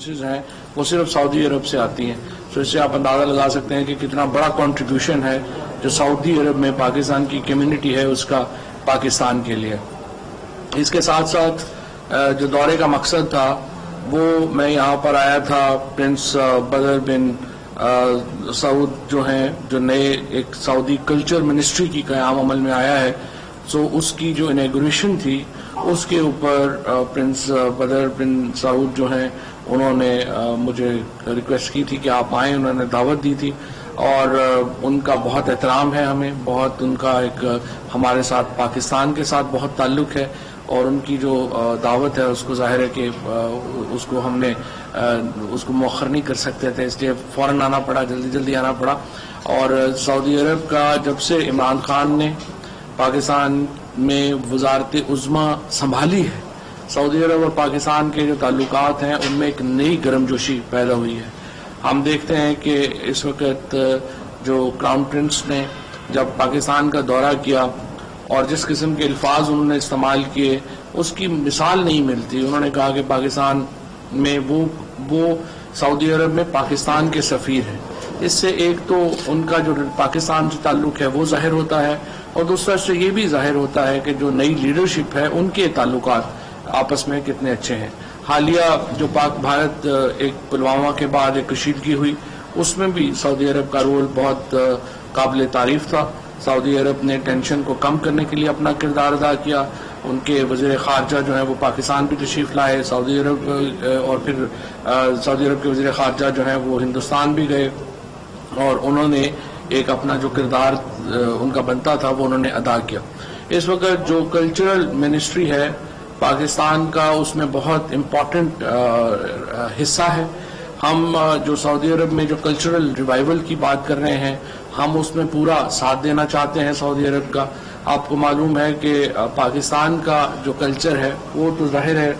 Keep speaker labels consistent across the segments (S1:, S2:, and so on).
S1: Remittances ہیں وہ صرف سعودی عرب سے آتی ہیں. تو اس سے آپ اندازہ لگا سکتے ہیں کہ کتنا بڑا کنٹریبیوشن ہے جو سعودی عرب میں پاکستان کی کمیونٹی ہے اس کا پاکستان کے لیے. اس کے ساتھ ساتھ جو دورے کا مقصد تھا وہ میں یہاں پر آیا تھا پرنس بدر بن سعود جو ہیں جو نئے ایک سعودی کلچر منسٹری کی قیام عمل میں آیا ہے. سو اس کی جو انیگوریشن تھی اس کے اوپر پرنس بدر بن سعود جو ہیں انہوں نے مجھے ریکویسٹ کی تھی کہ آپ آئیں. انہوں نے دعوت دی تھی اور ان کا بہت احترام ہے ہمیں, بہت ان کا ایک ہمارے ساتھ پاکستان کے ساتھ بہت تعلق ہے اور ان کی جو دعوت ہے اس کو ظاہر ہے کہ اس کو ہم نے اس کو مؤخر نہیں کر سکتے تھے, اس لیے فوراً آنا پڑا, جلدی آنا پڑا. اور سعودی عرب کا جب سے عمران خان نے پاکستان میں وزارت عظمیٰ سنبھالی ہے, سعودی عرب اور پاکستان کے جو تعلقات ہیں ان میں ایک نئی گرم جوشی پیدا ہوئی ہے. ہم دیکھتے ہیں کہ اس وقت جو کراؤن پرنس نے جب پاکستان کا دورہ کیا اور جس قسم کے الفاظ انہوں نے استعمال کیے اس کی مثال نہیں ملتی. انہوں نے کہا کہ پاکستان میں وہ سعودی عرب میں پاکستان کے سفیر ہیں. اس سے ایک تو ان کا جو پاکستان سے تعلق ہے وہ ظاہر ہوتا ہے اور دوسرا سے یہ بھی ظاہر ہوتا ہے کہ جو نئی لیڈرشپ ہے ان کے تعلقات آپس میں کتنے اچھے ہیں. حالیہ جو پاک بھارت ایک پلوامہ کے بعد ایک کشیدگی ہوئی اس میں بھی سعودی عرب کا رول بہت قابل تعریف تھا. سعودی عرب نے ٹینشن کو کم کرنے کے لیے اپنا کردار ادا کیا. ان کے وزیر خارجہ جو ہیں وہ پاکستان بھی تشریف لائے, سعودی عرب اور پھر سعودی عرب کے وزیر خارجہ جو ہیں وہ ہندوستان بھی گئے اور انہوں نے ایک اپنا جو کردار ان کا بنتا تھا وہ انہوں نے ادا کیا. اس وقت جو کلچرل منسٹری ہے پاکستان کا اس میں بہت امپورٹنٹ حصہ ہے. ہم جو سعودی عرب میں جو کلچرل ریوائول کی بات کر رہے ہیں ہم اس میں پورا ساتھ دینا چاہتے ہیں سعودی عرب کا. آپ کو معلوم ہے کہ پاکستان کا جو کلچر ہے وہ تو ظاہر ہے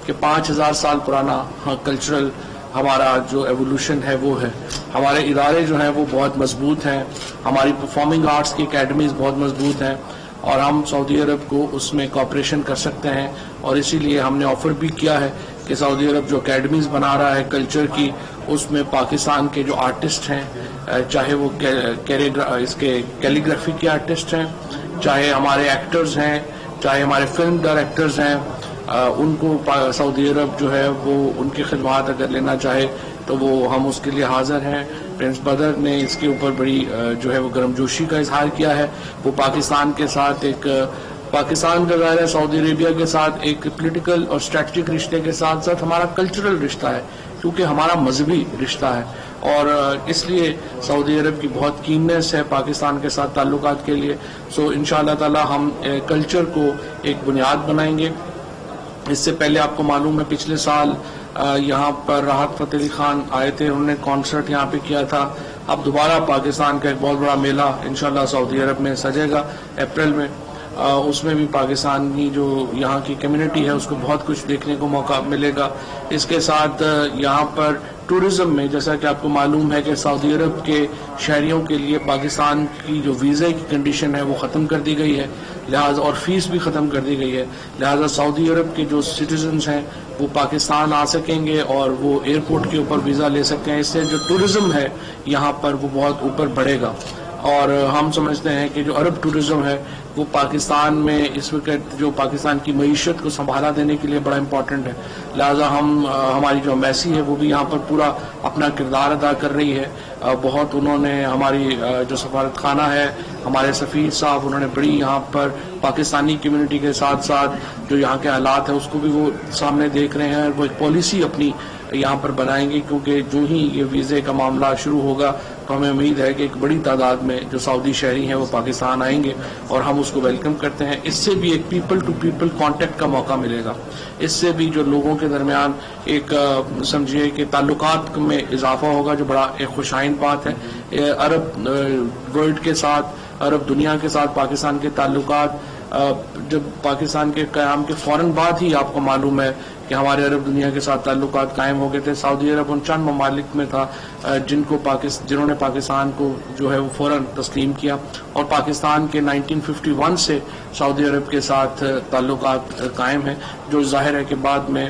S1: کہ 5000 سال پرانا کلچرل ہمارا جو ایوولوشن ہے وہ ہے. ہمارے ادارے جو ہیں وہ بہت مضبوط ہیں, ہماری پرفارمنگ آرٹس کی اکیڈمیز بہت مضبوط ہیں اور ہم سعودی عرب کو اس میں کوآپریشن کر سکتے ہیں. اور اسی لیے ہم نے آفر بھی کیا ہے کہ سعودی عرب جو اکیڈمیز بنا رہا ہے کلچر کی اس میں پاکستان کے جو آرٹسٹ ہیں چاہے وہ اس کے کیلیگرافی کے آرٹسٹ ہیں, چاہے ہمارے ایکٹرز ہیں, چاہے ہمارے فلم ڈائریکٹرز ہیں, ان کو سعودی عرب جو ہے وہ ان کی خدمات اگر لینا چاہے تو وہ ہم اس کے لیے حاضر ہیں. پرنس بدر نے اس کے اوپر بڑی جو ہے وہ گرم جوشی کا اظہار کیا ہے. وہ پاکستان کے ساتھ ایک پاکستان کا ظاہر ہے سعودی عربیہ کے ساتھ ایک پولیٹیکل اور اسٹریٹجک رشتے کے ساتھ ساتھ ہمارا کلچرل رشتہ ہے کیونکہ ہمارا مذہبی رشتہ ہے اور اس لیے سعودی عرب کی بہت کیننس ہے پاکستان کے ساتھ تعلقات کے لیے. سو انشاءاللہ تعالی ہم کلچر کو ایک بنیاد بنائیں گے. اس سے پہلے آپ کو معلوم ہے پچھلے سال یہاں پر راحت فتح علی خان آئے تھے, انہوں نے کانسرٹ یہاں پہ کیا تھا. اب دوبارہ پاکستان کا ایک بہت بڑا میلہ انشاءاللہ سعودی عرب میں سجے گا اپریل میں. اس میں بھی پاکستانی جو یہاں کی کمیونٹی ہے اس کو بہت کچھ دیکھنے کو موقع ملے گا. اس کے ساتھ یہاں پر ٹورزم میں جیسا کہ آپ کو معلوم ہے کہ سعودی عرب کے شہریوں کے لیے پاکستان کی جو ویزے کی کنڈیشن ہے وہ ختم کر دی گئی ہے, لہٰذا اور فیس بھی ختم کر دی گئی ہے. لہٰذا سعودی عرب کے جو سٹیزنز ہیں وہ پاکستان آ سکیں گے اور وہ ایئرپورٹ کے اوپر ویزا لے سکتے ہیں. اس سے جو ٹورزم ہے یہاں پر وہ بہت اوپر بڑھے گا اور ہم سمجھتے ہیں کہ جو عرب ٹورزم ہے وہ پاکستان میں اس وقت جو پاکستان کی معیشت کو سنبھالا دینے کے لیے بڑا امپورٹنٹ ہے. لہٰذا ہماری جو ایمبیسی ہے وہ بھی یہاں پر پورا اپنا کردار ادا کر رہی ہے. بہت انہوں نے ہماری جو سفارت خانہ ہے ہمارے سفیر صاحب انہوں نے بڑی یہاں پر پاکستانی کمیونٹی کے ساتھ ساتھ جو یہاں کے حالات ہیں اس کو بھی وہ سامنے دیکھ رہے ہیں. وہ ایک پالیسی اپنی یہاں پر بنائیں گے کیونکہ جو ہی یہ ویزے کا معاملہ شروع ہوگا تو ہمیں امید ہے کہ ایک بڑی تعداد میں جو سعودی شہری ہیں وہ پاکستان آئیں گے اور ہم اس کو ویلکم کرتے ہیں. اس سے بھی ایک پیپل ٹو پیپل کانٹیکٹ کا موقع ملے گا. اس سے بھی جو لوگوں کے درمیان ایک سمجھیے کہ تعلقات میں اضافہ ہوگا جو بڑا ایک خوش آئند بات ہے. عرب ورلڈ کے ساتھ عرب دنیا کے ساتھ پاکستان کے تعلقات جب پاکستان کے قیام کے فوراً بعد ہی آپ کو معلوم ہے کہ ہمارے عرب دنیا کے ساتھ تعلقات قائم ہو گئے تھے. سعودی عرب ان چند ممالک میں تھا جنہوں نے پاکستان کو جو ہے وہ فوراً تسلیم کیا اور پاکستان کے 1951 سے سعودی عرب کے ساتھ تعلقات قائم ہیں جو ظاہر ہے کہ بعد میں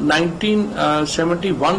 S1: 1971